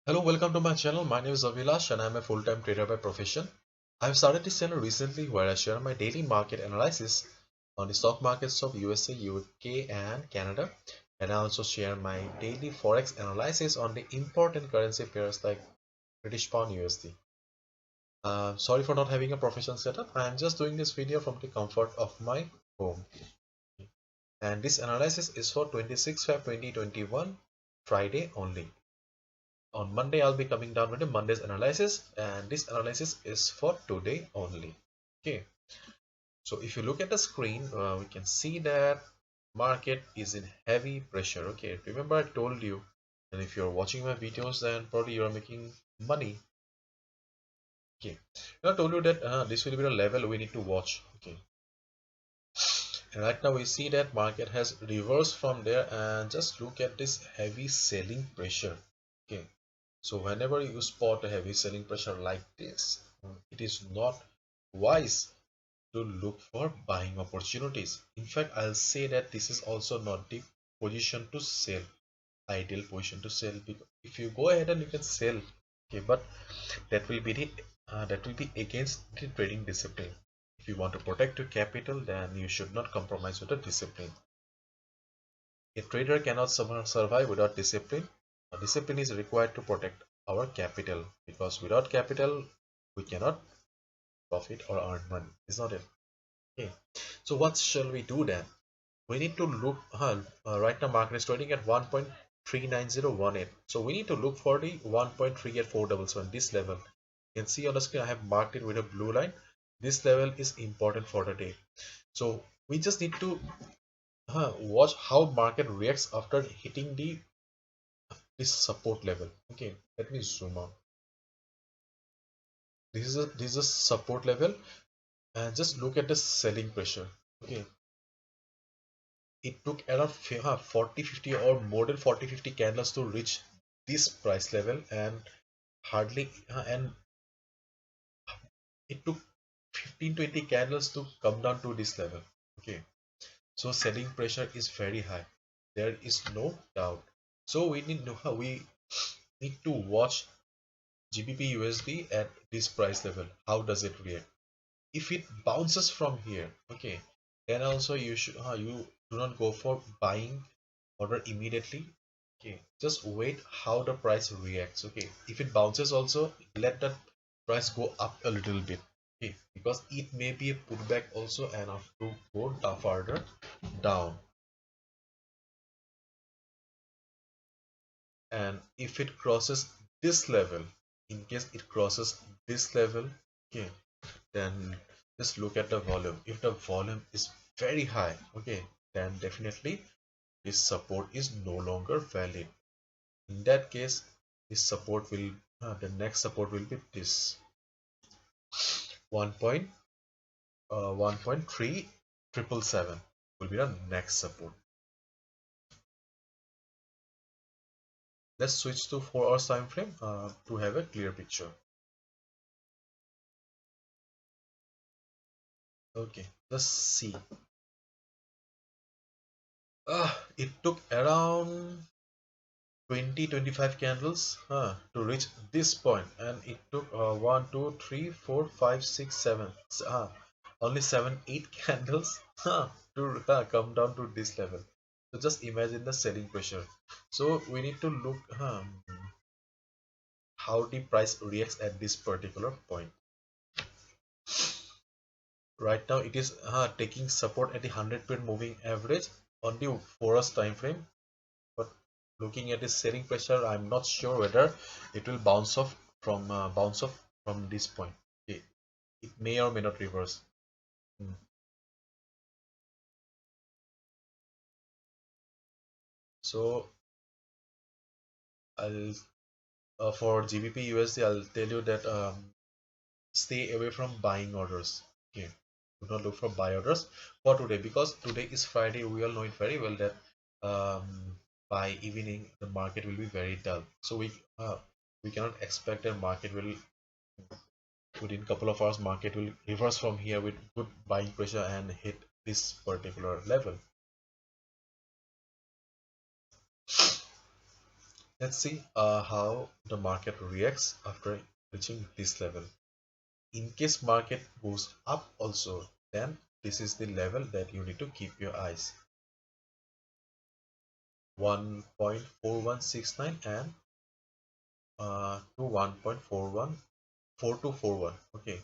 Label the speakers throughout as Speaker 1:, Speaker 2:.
Speaker 1: Hello, welcome to my channel. My name is Avilash and I'm a full-time trader by profession. I've started this channel recently where I share my daily market analysis on the stock markets of USA, UK and Canada. And I also share my daily Forex analysis on the important currency pairs like British Pound USD. Sorry for not having a professional setup. I'm just doing this video from the comfort of my home. And this analysis is for 26 Feb 2021 Friday only. On Monday, I'll be coming down with the Monday's analysis, and this analysis is for today only. Okay, so if you look at the screen, we can see that market is in heavy pressure. Okay, remember I told you, and if you're watching my videos, then probably you're making money. Okay, I told you that this will be the level we need to watch. Okay, and right now we see that market has reversed from there, and just look at this heavy selling pressure. Okay, so whenever you spot a heavy selling pressure like this, it is not wise to look for buying opportunities. In fact, I'll say that this is also not the position to sell, ideal position to sell, because if you go ahead and you can sell, okay, but that will be against the trading discipline. If you want to protect your capital, then you should not compromise with the discipline. A trader cannot survive without discipline. Discipline is required to protect our capital, because without capital we cannot profit or earn money. Is not it? Okay. So what shall we do then? We need to look. Right now market is trading at 1.39018. So we need to look for the 1.38477. This level. You can see on the screen I have marked it with a blue line. This level is important for the day. So we just need to watch how market reacts after hitting this support level. Okay, let me zoom out. This is a support level, and just look at the selling pressure. Okay, it took around 40 50 or more than 40 50 candles to reach this price level, and hardly and it took 15-20 candles to come down to this level. Okay, so selling pressure is very high, there is no doubt. So we need to watch GBP USD at this price level. How does it react? If it bounces from here, okay, then also you do not go for buying order immediately. Okay, just wait how the price reacts. Okay, if it bounces also, let that price go up a little bit. Okay, because it may be a pullback also and have to go further down. And if it crosses this level, in case it crosses this level, okay, then just look at the volume. If the volume is very high, okay, then definitely this support is no longer valid. In that case, this support will the next support will be this 1.3777 will be the next support. Let's switch to 4 hours time frame to have a clear picture. Okay, let's see. It took around 20-25 candles to reach this point, and it took 1 2 3 4 5 6 7 only 7-8 candles to come down to this level. So just imagine the selling pressure. So we need to look how the price reacts at this particular point. Right now it is taking support at the 100-period moving average on the 4 hours time frame. But looking at the selling pressure, I'm not sure whether it will bounce off from this point. Okay. It may or may not reverse. Hmm. So I'll for GBP USD, I'll tell you that stay away from buying orders. Okay, do not look for buy orders for today, because today is Friday. We all know it very well that by evening the market will be very dull. So we cannot expect that market will within couple of hours market will reverse from here with good buying pressure and hit this particular level. Let's see how the market reacts after reaching this level. In case market goes up also, then this is the level that you need to keep your eyes. 1.4169 and to 1.414241. Okay,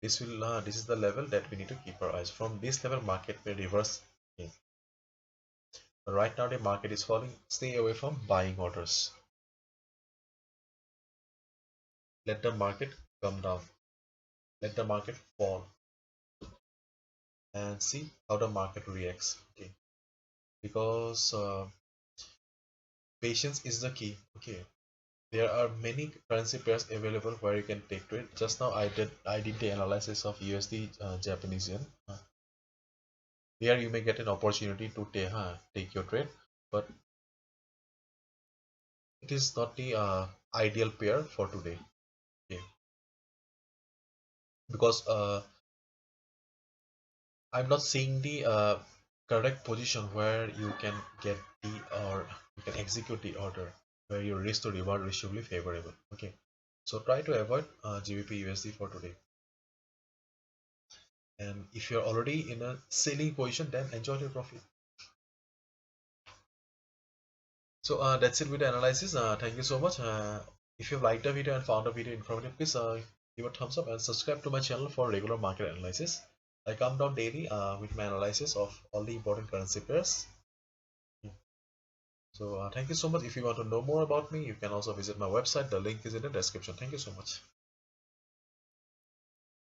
Speaker 1: this is the level that we need to keep our eyes. From this level, market may reverse again. But right now, the market is falling. Stay away from buying orders. Let the market come down. Let the market fall and see how the market reacts. Okay, because patience is the key. Okay, there are many currency pairs available where you can take trade. Just now I did the analysis of USD Japanese yen. Here you may get an opportunity to take your trade, but it is not the ideal pair for today. Okay, because I'm not seeing the correct position where you can get the or you can execute the order where your risk to reward ratio will be favorable. Okay, so try to avoid GBP USD for today. And if you're already in a selling position, then enjoy your profit. So that's it with the analysis. Thank you so much. If you liked the video and found the video informative, please give a thumbs up and subscribe to my channel for regular market analysis. I come down daily with my analysis of all the important currency pairs. So thank you so much. If you want to know more about me, you can also visit my website. The link is in the description. Thank you so much.